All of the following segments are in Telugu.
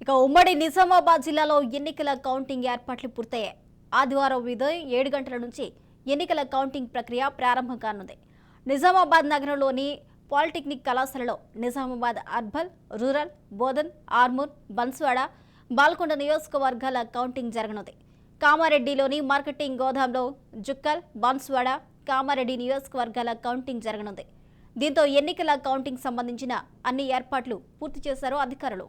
ఇక ఉమ్మడి నిజామాబాద్ జిల్లాలో ఎన్నికల కౌంటింగ్ ఏర్పాట్లు పూర్తయ్యాయి. ఆదివారం ఉదయం 7 గంటల నుంచి ఎన్నికల కౌంటింగ్ ప్రక్రియ ప్రారంభం కానుంది. నిజామాబాద్ నగరంలోని పాలిటెక్నిక్ కళాశాలలో నిజామాబాద్ అర్బన్, రూరల్, బోధన్, ఆర్మూర్, బన్స్వాడ, బాల్కొండ నియోజకవర్గాల కౌంటింగ్ జరగనుంది. కామారెడ్డిలోని మార్కెటింగ్ గోదాంలో జుక్కల్, బన్స్వాడ, కామారెడ్డి నియోజకవర్గాల కౌంటింగ్ జరగనుంది. దీంతో ఎన్నికల కౌంటింగ్ సంబంధించిన అన్ని ఏర్పాట్లు పూర్తి చేశారు అధికారులు.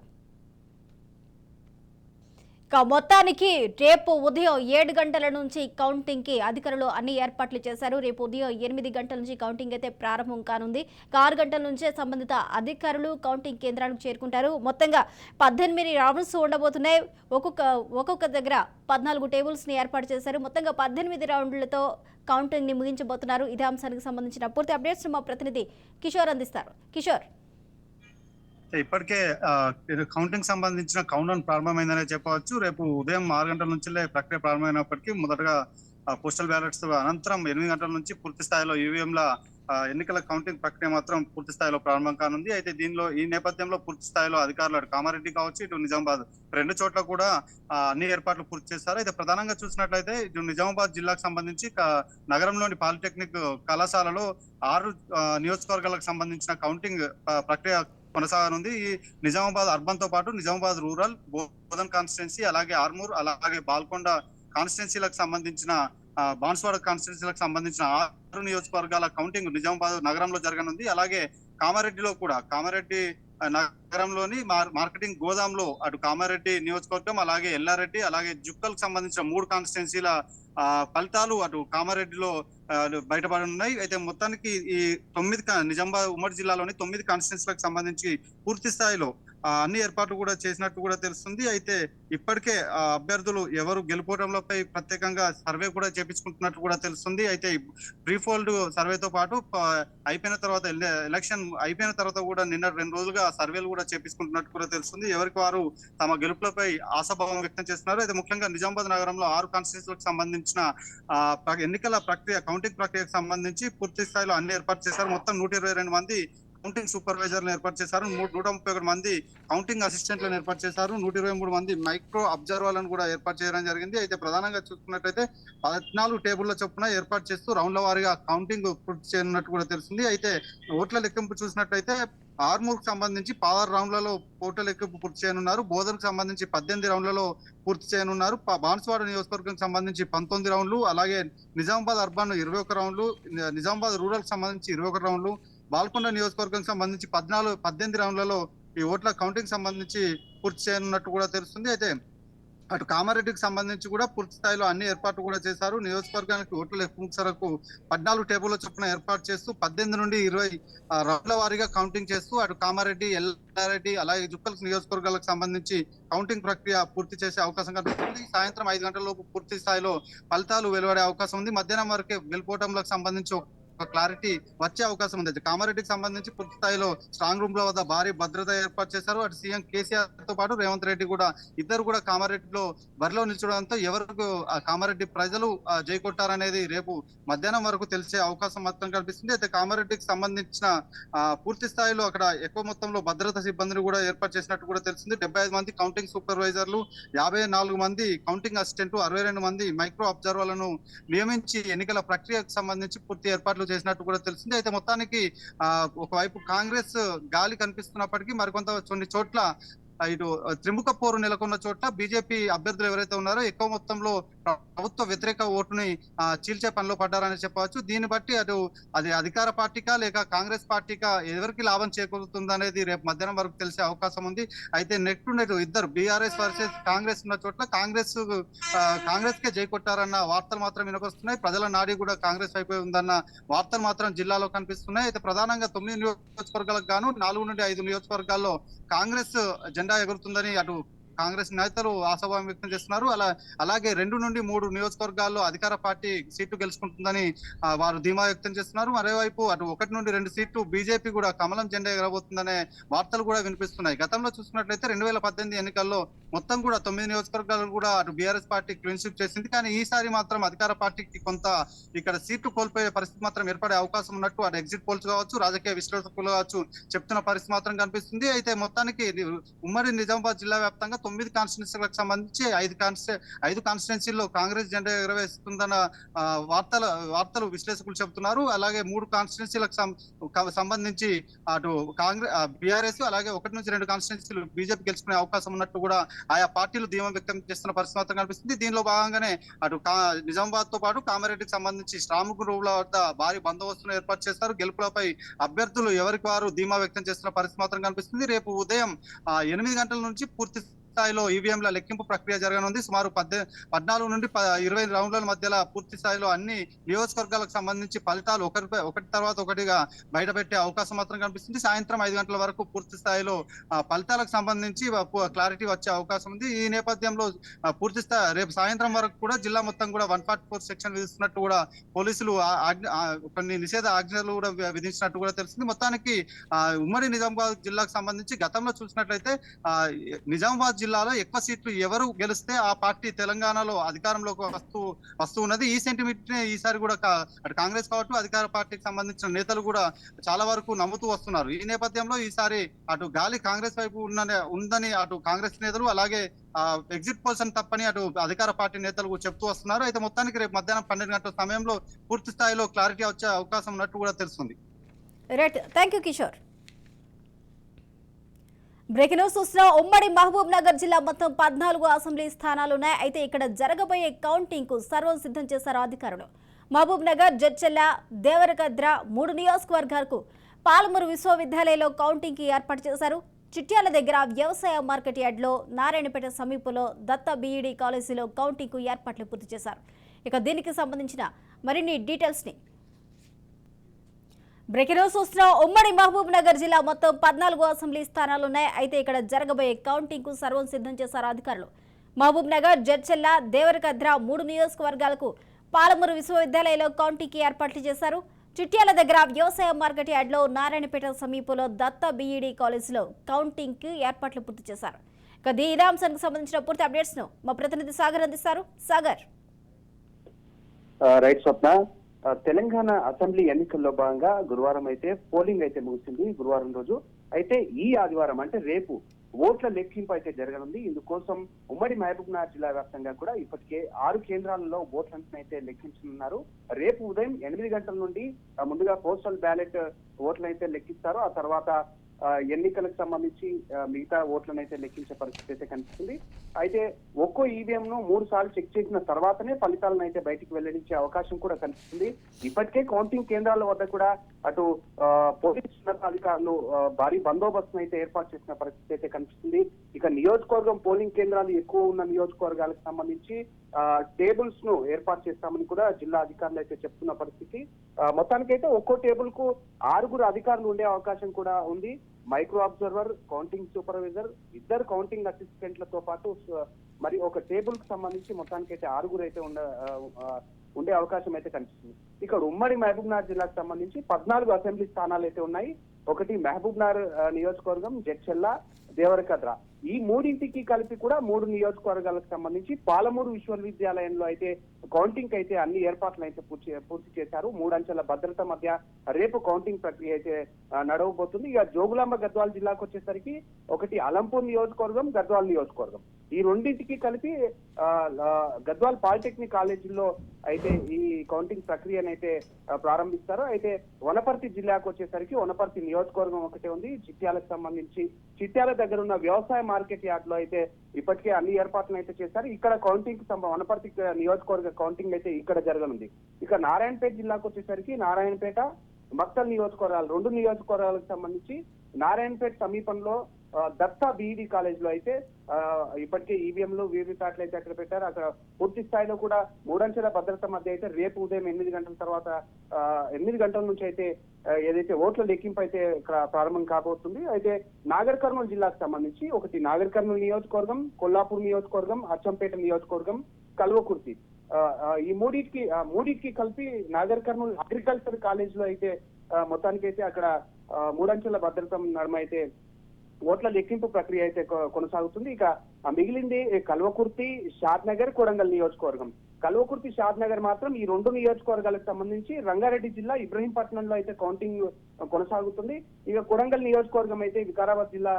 మొత్తానికి రేపు ఉదయం 7 గంటల నుంచి కౌంటింగ్ కి అధికారులు అన్ని ఏర్పాట్లు చేశారు. రేపు ఉదయం 8 గంటల నుంచి కౌంటింగ్ అయితే ప్రారంభం కానుంది. 6 గంటల నుంచే సంబంధిత అధికారులు కౌంటింగ్ కేంద్రానికి చేరుకుంటారు. మొత్తంగా 18 రౌండ్స్ ఉండబోతున్నాయి. ఒక్కొక్క దగ్గర 14 టేబుల్స్ ని ఏర్పాటు చేశారు. మొత్తంగా 18 రౌండ్లతో కౌంటింగ్ ని ముగించబోతున్నారు. ఇదే అంశానికి సంబంధించిన పూర్తి అప్డేట్స్ మా ప్రతినిధి కిషోర్ అందిస్తారు. కిషోర్, ఇప్పటికే కౌంటింగ్ సంబంధించిన కౌంట్ డౌన్ ప్రారంభమైందనే చెప్పవచ్చు. రేపు ఉదయం 6 గంటల నుంచి ప్రక్రియ ప్రారంభమైనప్పటికీ మొదటగా పోస్టల్ బ్యాలెట్స్ అనంతరం 8 గంటల నుంచి పూర్తి స్థాయిలో ఈవీఎంల ఎన్నికల కౌంటింగ్ ప్రక్రియ మాత్రం పూర్తి స్థాయిలో ప్రారంభం కానుంది. అయితే ఈ నేపథ్యంలో పూర్తి స్థాయిలో అధికారులు కామారెడ్డి కావచ్చు, ఇటు నిజామాబాద్ రెండు చోట్ల కూడా అన్ని ఏర్పాట్లు పూర్తి చేస్తారు. అయితే ప్రధానంగా చూసినట్లయితే ఇటు నిజామాబాద్ జిల్లాకు సంబంధించి నగరంలోని పాలిటెక్నిక్ కళాశాలలో 6 నియోజకవర్గాలకు సంబంధించిన కౌంటింగ్ ప్రక్రియ కొనసాగనుంది. ఈ నిజామాబాద్ అర్బన్ తో పాటు నిజామాబాద్ రూరల్, బోధన్ కాన్స్టిట్యున్సీ, అలాగే ఆర్మూర్, అలాగే బాల్కొండ కాన్స్టిట్యున్సీలకు సంబంధించిన బాన్స్వాడ కాన్స్టిట్యున్సీలకు సంబంధించిన 6 నియోజకవర్గాల కౌంటింగ్ నిజామాబాద్ నగరంలో జరగనుంది. అలాగే కామారెడ్డిలో కూడా కామారెడ్డి నగరంలోని మార్కెటింగ్ గోదాంలో అటు కామారెడ్డి నియోజకవర్గం, అలాగే ఎల్లారెడ్డి, అలాగే జుక్కల్ సంబంధించిన 3 కాన్స్టిట్యున్సీల ఫలితాలు అటు కామారెడ్డిలో బయటపడి ఉన్నాయి. అయితే మొత్తానికి ఈ 9 నిజామాబాద్ ఉమ్మడి జిల్లాలోని 9 కాన్స్టిట్యున్సీలకు సంబంధించి పూర్తి స్థాయిలో అన్ని ఏర్పాట్లు కూడా చేసినట్టు కూడా తెలుస్తుంది. అయితే ఇప్పటికే అభ్యర్థులు ఎవరు గెలుపోవడంపై ప్రత్యేకంగా సర్వే కూడా చేపించుకుంటున్నట్టు కూడా తెలుస్తుంది. అయితే ప్రీ ఫోల్డ్ సర్వేతో పాటు అయిపోయిన తర్వాత ఎలక్షన్ అయిపోయిన తర్వాత కూడా నిన్న 2 రోజులుగా సర్వేలు కూడా చేపించుకుంటున్నట్టు కూడా తెలుస్తుంది. ఎవరికి వారు తమ గెలుపులపై ఆశాభావం వ్యక్తం చేస్తున్నారు. అయితే ముఖ్యంగా నిజామాబాద్ నగరంలో 6 కాన్స్టిట్యున్సీలకు సంబంధించిన ఎన్నికల ప్రక్రియ కౌంటింగ్ ప్రక్రియకు సంబంధించి పూర్తి స్థాయిలో అన్ని ఏర్పాటు చేశారు. మొత్తం 122 మంది కౌంటింగ్ సూపర్వైజర్లను ఏర్పాటు చేశారు. 131 మంది కౌంటింగ్ అసిస్టెంట్లను ఏర్పాటు చేశారు. 123 మంది మైక్రో అబ్జర్వర్లను కూడా ఏర్పాటు చేయడం జరిగింది. అయితే ప్రధానంగా చూసుకున్నట్లయితే 14 టేబుల్ల చొప్పున ఏర్పాటు చేస్తూ రౌండ్ల వారీగా కౌంటింగ్ పూర్తి చేయనున్నట్టు కూడా తెలుస్తుంది. అయితే ఓట్ల లెక్కింపు చూసినట్లయితే ఆర్మూర్కు సంబంధించి 16 రౌండ్లలో ఓట్ల లెక్కింపు పూర్తి చేయనున్నారు. బోధనకు సంబంధించి 18 రౌండ్లలో పూర్తి చేయనున్నారు. బాన్స్వాడ నియోజకవర్గం సంబంధించి 19 రౌండ్లు, అలాగే నిజామాబాద్ అర్బన్ 21 రౌండ్లు, నిజామాబాద్ రూరల్ సంబంధించి 21 రౌండ్లు, బాల్కొండ నియోజకవర్గం సంబంధించి 18 రౌండ్లలో ఈ ఓట్ల కౌంటింగ్ సంబంధించి పూర్తి చేయనున్నట్టు కూడా తెలుస్తుంది. అయితే అటు కామారెడ్డికి సంబంధించి కూడా పూర్తి స్థాయిలో అన్ని ఏర్పాట్లు కూడా చేశారు. నియోజకవర్గానికి ఓట్ల లెక్కింపుకు 14 టేబుల్ల చొప్పున ఏర్పాటు చేస్తూ 18 నుండి 20 రౌండ్ల వారీగా కౌంటింగ్ చేస్తూ అటు కామారెడ్డి, ఎల్లారెడ్డి, అలాగే జుక్కల్ నియోజకవర్గాలకు సంబంధించి కౌంటింగ్ ప్రక్రియ పూర్తి చేసే అవకాశం కనిపిస్తుంది. సాయంత్రం 5 గంటల లోపు పూర్తి స్థాయిలో ఫలితాలు వెలువడే అవకాశం ఉంది. మధ్యాహ్నం వరకే గెలుపోవటంలకు సంబంధించి ఒక క్లారిటీ వచ్చే అవకాశం ఉంది. కామారెడ్డికి సంబంధించి పూర్తి స్థాయిలో స్ట్రాంగ్ రూమ్ లో వద్ద భారీ భద్రత ఏర్పాటు చేశారు. అటు సీఎం కేసీఆర్ తో పాటు రేవంత్ రెడ్డి కూడా ఇద్దరు కూడా కామారెడ్డిలో బరిలో నిల్చడంతో ఎవరికి కామారెడ్డి ప్రజలు జై కొట్టారనేది రేపు మధ్యాహ్నం వరకు తెలిసే అవకాశం మాత్రం కనిపిస్తుంది. అయితే కామారెడ్డికి సంబంధించిన పూర్తి స్థాయిలో అక్కడ ఎక్కువ మొత్తంలో భద్రతా సిబ్బందిని కూడా ఏర్పాటు చేసినట్టు కూడా తెలిసింది. 75 మంది కౌంటింగ్ సూపర్వైజర్లు, 54 మంది కౌంటింగ్ అసిస్టెంట్, 62 మంది మైక్రో అబ్జర్వర్లను నియమించి ఎన్నికల ప్రక్రియకు సంబంధించి పూర్తి ఏర్పాట్లు చేసినట్టు కూడా తెలిసింది. అయితే మొత్తానికి ఒకవైపు కాంగ్రెస్ గాలి కనిపిస్తున్నప్పటికీ కొన్ని చోట్ల ఇటు త్రిముఖ పోరు నెలకొన్న చోట్ల బీజేపీ అభ్యర్థులు ఎవరైతే ఉన్నారో ఎక్కువ మొత్తంలో ప్రభుత్వ వ్యతిరేక ఓటుని చీల్చే పనిలో పడ్డారని చెప్పవచ్చు. దీన్ని బట్టి అది అధికార పార్టీకా లేక కాంగ్రెస్ పార్టీకా ఎవరికి లాభం చేకూరుతుందనేది రేపు మధ్యాహ్నం వరకు తెలిసే అవకాశం ఉంది. అయితే నెట్ టు నెట్ ఇద్దరు బీఆర్ఎస్ వర్సెస్ కాంగ్రెస్ ఉన్న చోట్ల కాంగ్రెస్ కే జై కొట్టారన్న వార్తలు మాత్రం వినకొస్తున్నాయి. ప్రజల నాడి కూడా కాంగ్రెస్ వైపు ఉందన్న వార్తలు మాత్రం జిల్లాలో కనిపిస్తున్నాయి. అయితే ప్రధానంగా 9 నియోజకవర్గాలకు గాను 4 నుండి 5 నియోజకవర్గాల్లో కాంగ్రెస్ జెండా ఎగురుతుందని అటు కాంగ్రెస్ నేతలు ఆశాభావం వ్యక్తం చేస్తున్నారు. అలాగే 2 నుండి 3 నియోజకవర్గాల్లో అధికార పార్టీ సీట్లు గెలుచుకుంటుందని వారు ధీమా వ్యక్తం చేస్తున్నారు. మరోవైపు అటు 1 నుండి 2 సీట్లు బీజేపీ కూడా కమలం జెండా ఎగరబోతుందనే వార్తలు కూడా వినిపిస్తున్నాయి. గతంలో చూసుకున్నట్లయితే 2018 ఎన్నికల్లో మొత్తం కూడా 9 నియోజకవర్గాలు కూడా అటు బీఆర్ఎస్ పార్టీ క్లీన్ స్వీప్ చేసింది. కానీ ఈసారి మాత్రం అధికార పార్టీకి కొంత ఇక్కడ సీట్లు కోల్పోయే పరిస్థితి మాత్రం ఏర్పడే అవకాశం ఉన్నట్టు అటు ఎగ్జిట్ పోల్స్ కావచ్చు, రాజకీయ విశ్లేషకులు కావచ్చు చెప్తున్న పరిస్థితి మాత్రం కనిపిస్తుంది. అయితే మొత్తానికి ఉమ్మడి నిజామాబాద్ జిల్లా వ్యాప్తంగా 9 కాన్స్టిట్యున్సీలకు సంబంధించి 5 కాన్స్టిట్యున్సీల్లో కాంగ్రెస్ జెండా ఎగరవేస్తుందన్న వార్తలు విశ్లేషకులు చెబుతున్నారు. అలాగే 3 కాన్స్టిట్యున్సీలకు సంబంధించి అటు కాంగ్రెస్ బీఆర్ఎస్ అలాగే 1 నుంచి 2 కాన్స్టిట్యున్సీలు బీజేపీ గెలుచుకునే అవకాశం ఉన్నట్టు కూడా ఆయా పార్టీలు ధీమా వ్యక్తం చేస్తున్న పరిస్థితి మాత్రం కనిపిస్తుంది. దీనిలో భాగంగానే అటు నిజామాబాద్ తో పాటు కామారెడ్డికి సంబంధించి స్ట్రాంగ్ రూమ్ల వద్ద భారీ బందోబస్తును ఏర్పాటు చేస్తారు. గెలుపులపై అభ్యర్థులు ఎవరికి వారు ధీమా వ్యక్తం చేస్తున్న పరిస్థితి మాత్రం కనిపిస్తుంది. రేపు ఉదయం 8 గంటల నుంచి పూర్తి స్థాయిలో ఈవీఎంల లెక్కింపు ప్రక్రియ జరగనుంది. సుమారు 14 నుండి 20 రౌండ్ల మధ్యలో పూర్తి స్థాయిలో అన్ని నియోజకవర్గాలకు సంబంధించి ఫలితాలు ఒకటి తర్వాత ఒకటిగా బయటపెట్టే అవకాశం మాత్రం కనిపిస్తుంది. సాయంత్రం 5 గంటల వరకు పూర్తి స్థాయిలో ఫలితాలకు సంబంధించి క్లారిటీ వచ్చే అవకాశం ఉంది. ఈ నేపథ్యంలో పూర్తి స్థాయి రేపు సాయంత్రం వరకు కూడా జిల్లా మొత్తం కూడా 144 సెక్షన్ విధిస్తున్నట్టు కూడా పోలీసులు కొన్ని నిషేధ ఆజ్ఞలు కూడా విధించినట్టు కూడా తెలిసింది. మొత్తానికి ఉమ్మడి నిజామాబాద్ జిల్లాకు సంబంధించి గతంలో చూసినట్లయితే నిజామాబాద్ జిల్లాలో ఎక్కువ సీట్లు ఎవరు గెలిస్తే ఆ పార్టీ తెలంగాణలో అధికారంలోకి వస్తూ ఉన్నది. ఈ సెంటిమెంట్ నే ఈసారి కూడా అటు కాంగ్రెస్ కావచ్చు అధికార పార్టీకి సంబంధించిన నేతలు కూడా చాలా వరకు నమ్ముతూ వస్తున్నారు. ఈ నేపథ్యంలో ఈసారి అటు గాలి కాంగ్రెస్ వైపు ఉందని అటు కాంగ్రెస్ నేతలు అలాగే ఎగ్జిట్ పోల్స్ అని తప్పని అటు అధికార పార్టీ నేతలు చెప్తూ వస్తున్నారు. అయితే మొత్తానికి రేపు మధ్యాహ్నం 12 గంటల సమయంలో పూర్తి స్థాయిలో క్లారిటీ వచ్చే అవకాశం ఉన్నట్టు కూడా తెలుస్తుంది. Right, thank you Kishore. Breaking news చూస్తున్నా. ఉమ్మడి మహబూబ్ నగర్ జిల్లా మొత్తం 14 అసెంబ్లీ స్థానాలున్నాయి. అయితే ఇక్కడ జరగబోయే కౌంటింగ్ కు సర్వం సిద్ధం చేశారు అధికారులు. మహబూబ్ నగర్, జడ్చెల్ల, దేవరకద్ర 3 నియోజకవర్గాలకు పాలమూరు విశ్వవిద్యాలయంలో కౌంటింగ్ కి ఏర్పాటు చేశారు. చిట్యాల దగ్గర వ్యవసాయ మార్కెట్ యార్డ్లో, నారాయణపేట సమీపంలో దత్త బీఈడీ కాలేజీలో కౌంటింగ్ కు ఏర్పాట్లు పూర్తి చేశారు. ఇక దీనికి సంబంధించిన మరిన్ని డీటెయిల్స్ ని బ్రేకింగ్ న్యూస్ చూస్తున్నా. ఉమ్మడి మహబూబ్ నగర్ జిల్లా మొత్తం 14 అసెంబ్లీ స్థానాలున్నాయి. అయితే ఇక్కడ జరగబోయే కౌంటింగ్ కు సర్వం సిద్ధం చేశారు అధికారులు. మహబూబ్ నగర్, జడ్చెల్ల, దేవరకద్ర 3 నియోజకవర్గాలకు పాలమూరు విశ్వవిద్యాలయంలో కౌంటింగ్ కి ఏర్పాట్లు చేశారు. చిట్యాల దగ్గర వ్యవసాయ మార్కెట్ యార్డ్లో, నారాయణపేట సమీపంలో దత్త బీఈడీ కాలేజీలో కౌంటింగ్ కి ఏర్పాట్లు పూర్తి చేశారు. ఇక ఇదే అంశానికి సంబంధించిన పూర్తి అప్డేట్స్ ను మా ప్రతినిధి సాగర్ అందిస్తారు. సాగర్. రైట్ స్వప్న, తెలంగాణ అసెంబ్లీ ఎన్నికల్లో భాగంగా గురువారం అయితే పోలింగ్ అయితే ముగిసింది. గురువారం రోజు అయితే ఈ ఆదివారం అంటే రేపు ఓట్ల లెక్కింపు అయితే జరగనుంది. ఇందుకోసం ఉమ్మడి మహబూబ్నగర్ జిల్లా వ్యాప్తంగా కూడా ఇప్పటికే 6 కేంద్రాలలో ఓట్లను అయితే లెక్కించనున్నారు. రేపు ఉదయం 8 గంటల నుండి ముందుగా పోస్టల్ బ్యాలెట్ ఓట్లను అయితే లెక్కిస్తారు. ఆ తర్వాత ఎన్నికలకు సంబంధించి మిగతా ఓట్లను అయితే లెక్కించే పరిస్థితి అయితే కనిపిస్తుంది. అయితే ఒక్కో ఈవీఎం ను 3 సార్లు చెక్ చేసిన తర్వాతనే ఫలితాలను అయితే బయటికి వెల్లడించే అవకాశం కూడా కనిపిస్తుంది. ఇప్పటికే కౌంటింగ్ కేంద్రాల వద్ద కూడా అటు పోలీస్ ఉన్నతాధికారులు భారీ బందోబస్తును అయితే ఏర్పాటు చేసిన పరిస్థితి అయితే కనిపిస్తుంది. ఇక నియోజకవర్గం పోలింగ్ కేంద్రాలు ఎక్కువ ఉన్న నియోజకవర్గాలకు సంబంధించి టేబుల్స్ ను ఏర్పాటు చేస్తామని కూడా జిల్లా అధికారులు అయితే చెప్తున్న పరిస్థితి. మొత్తానికైతే ఒక్కో టేబుల్ కు 6 అధికారులు ఉండే అవకాశం కూడా ఉంది. Micro observer, counting supervisor, 2 counting అసిస్టెంట్లతో పాటు మరి ఒక టేబుల్ కు సంబంధించి మొత్తానికైతే 6 అయితే ఉండే అవకాశం అయితే కనిపిస్తుంది. ఇక్కడ ఉమ్మడి మహబూబ్నగర్ జిల్లాకు సంబంధించి 14 అసెంబ్లీ స్థానాలు అయితే ఉన్నాయి. ఒకటి మహబూబ్నగర్ నియోజకవర్గం, జడ్చెల్ల, దేవరకద్ర ఈ 3ంటికి కలిపి కూడా 3 నియోజకవర్గాలకు సంబంధించి పాలమూరు విశ్వవిద్యాలయంలో అయితే కౌంటింగ్ అయితే అన్ని ఏర్పాట్లు అయితే పూర్తి చేశారు. 3 అంచెల భద్రత మధ్య రేపు కౌంటింగ్ ప్రక్రియ అయితే నడవబోతుంది. ఇక జోగులాంబ గద్వాల్ జిల్లాకు వచ్చేసరికి ఒకటి అలంపూర్ నియోజకవర్గం, గద్వాల్ నియోజకవర్గం ఈ 2ంటికి కలిపి గద్వాల్ పాలిటెక్నిక్ కాలేజీలో అయితే ఈ కౌంటింగ్ ప్రక్రియనైతే ప్రారంభిస్తారు. అయితే వనపర్తి జిల్లాకు వచ్చేసరికి వనపర్తి నియోజకవర్గం ఒకటే ఉంది. చిట్యాలకు సంబంధించి చిట్యాల దగ్గర ఉన్న వ్యవసాయ మార్కెట్ యార్డ్ లో అయితే ఇప్పటికే అన్ని ఏర్పాట్లు అయితే చేశారు. ఇక్కడ కౌంటింగ్ వనపర్తి నియోజకవర్గ కౌంటింగ్ అయితే ఇక్కడ జరగనుంది. ఇక నారాయణపేట జిల్లాకు వచ్చేసరికి నారాయణపేట, మక్తల్ నియోజకవర్గాలు 2 నియోజకవర్గాలకు సంబంధించి నారాయణపేట సమీపంలో దత్తా బీఈడీ కాలేజ్ లో అయితే ఇప్పటికే ఈవీఎంలు, వీవీప్యాట్లు అయితే అక్కడ పెట్టారు. అక్కడ పూర్తి స్థాయిలో కూడా 3 అంచెల భద్రత మధ్య అయితే రేపు ఉదయం 8 గంటల తర్వాత 8 గంటల నుంచి అయితే ఏదైతే ఓట్ల లెక్కింపు అయితే ఇక్కడ ప్రారంభం కాబోతుంది. అయితే నాగర్ కర్నూలు జిల్లాకు సంబంధించి ఒకటి నాగర్ కర్నూలు నియోజకవర్గం, కొల్లాపూర్ నియోజకవర్గం, అచ్చంపేట నియోజకవర్గం, కల్వకుర్తి ఈ మూడింటికి కలిపి నాగర్ కర్నూలు అగ్రికల్చర్ కాలేజ్ లో అయితే మొత్తానికి అయితే అక్కడ 3 అంచెల భద్రత నడుమ అయితే ఓట్ల లెక్కింపు ప్రక్రియ అయితే కొనసాగుతుంది. ఇక మిగిలింది కల్వకుర్తి, షాద్నగర్, కొడంగల్ నియోజకవర్గం. కల్వకుర్తి, షాద్నగర్ మాత్రం ఈ 2 నియోజకవర్గాలకు సంబంధించి రంగారెడ్డి జిల్లా ఇబ్రహీంపట్నంలో అయితే కౌంటింగ్ కొనసాగుతుంది. ఇక కొడంగల్ నియోజకవర్గం అయితే వికారాబాద్ జిల్లా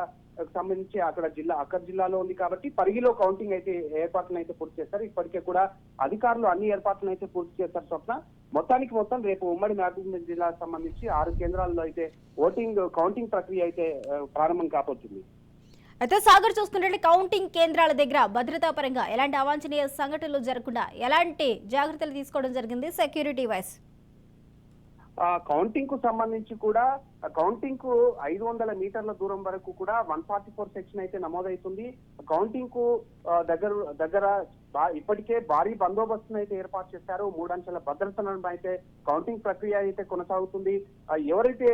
సంబంధించి అక్కడ అక్కడి జిల్లాలో ఉంది కాబట్టి పరిగిలో కౌంటింగ్ అయితే ఏర్పాట్లను అయితే పూర్తి చేస్తారు. ఇప్పటికే కూడా అధికారులు అన్ని ఏర్పాట్లను అయితే పూర్తి చేస్తారు. స్వప్న మొత్తం రేపు ఉమ్మడి మహబూబ్నగర్ జిల్లాకు సంబంధించి 6 కేంద్రాల్లో అయితే కౌంటింగ్ ప్రక్రియ అయితే ప్రారంభం కాబోతుంది. అయితే సాగర్ చూసుకున్నట్లయితే కౌంటింగ్ కేంద్రాల దగ్గర భద్రతా పరంగా ఎలాంటి అవాంఛనీయ సంఘటనలు జరగకుండా ఎలాంటి జాగ్రత్తలు తీసుకోవడం జరిగింది సెక్యూరిటీ వైస్? కౌంటింగ్ కు సంబంధించి కూడా కౌంటింగ్ కు 500 మీటర్ల దూరం వరకు కూడా 144 సెక్షన్ అయితే నమోదవుతుంది. కౌంటింగ్ కు దగ్గర ఇప్పటికే భారీ బందోబస్తును అయితే ఏర్పాటు చేశారు. 3 అంచెల భద్రతను అయితే కౌంటింగ్ ప్రక్రియ అయితే కొనసాగుతుంది. ఎవరైతే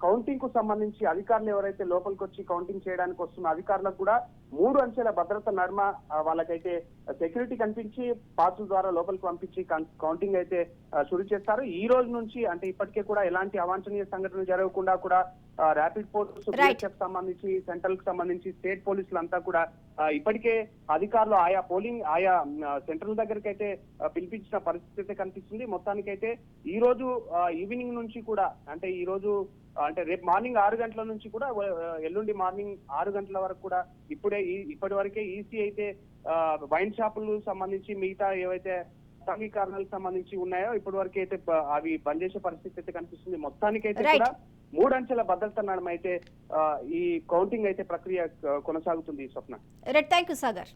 కౌంటింగ్ కు సంబంధించి అధికారులు ఎవరైతే లోపలికి వచ్చి కౌంటింగ్ చేయడానికి వస్తున్న అధికారులకు కూడా 3 అంచెల భద్రత నడుమ వాళ్ళకైతే సెక్యూరిటీ కనిపించి పాసుల ద్వారా లోపలికి పంపించి కౌంటింగ్ అయితే షురు చేస్తారు. ఈ రోజు నుంచి అంటే ఇప్పటికే కూడా ఎలాంటి అవాంఛనీయ సంఘటనలు జరగకుండా కూడా ర్యాపిడ్ పోలీసు సంబంధించి సెంట్రల్ కు సంబంధించి స్టేట్ పోలీసులు అంతా కూడా ఇప్పటికే అధికారులు ఆయా సెంట్రల్ దగ్గరికి అయితే పిలిపించిన పరిస్థితి అయితే కనిపిస్తుంది. మొత్తానికైతే ఈ రోజు ఈవినింగ్ నుంచి కూడా అంటే ఈ రోజు అంటే రేపు మార్నింగ్ 6 గంటల నుంచి కూడా ఎల్లుండి మార్నింగ్ 6 గంటల వరకు కూడా ఇప్పటి వరకే ఈసీ అయితే వైన్ షాపులు సంబంధించి మిగతా ఏవైతే కారణాలకు సంబంధించి ఉన్నాయో ఇప్పటి వరకు అయితే అవి బంద్ చేసే పరిస్థితి అయితే కనిపిస్తుంది. మొత్తానికైతే కూడా 3 అంచెల భద్రత నడుమ అయితే ఈ కౌంటింగ్ అయితే ప్రక్రియ కొనసాగుతుంది. స్వప్న. Thank you Sagar.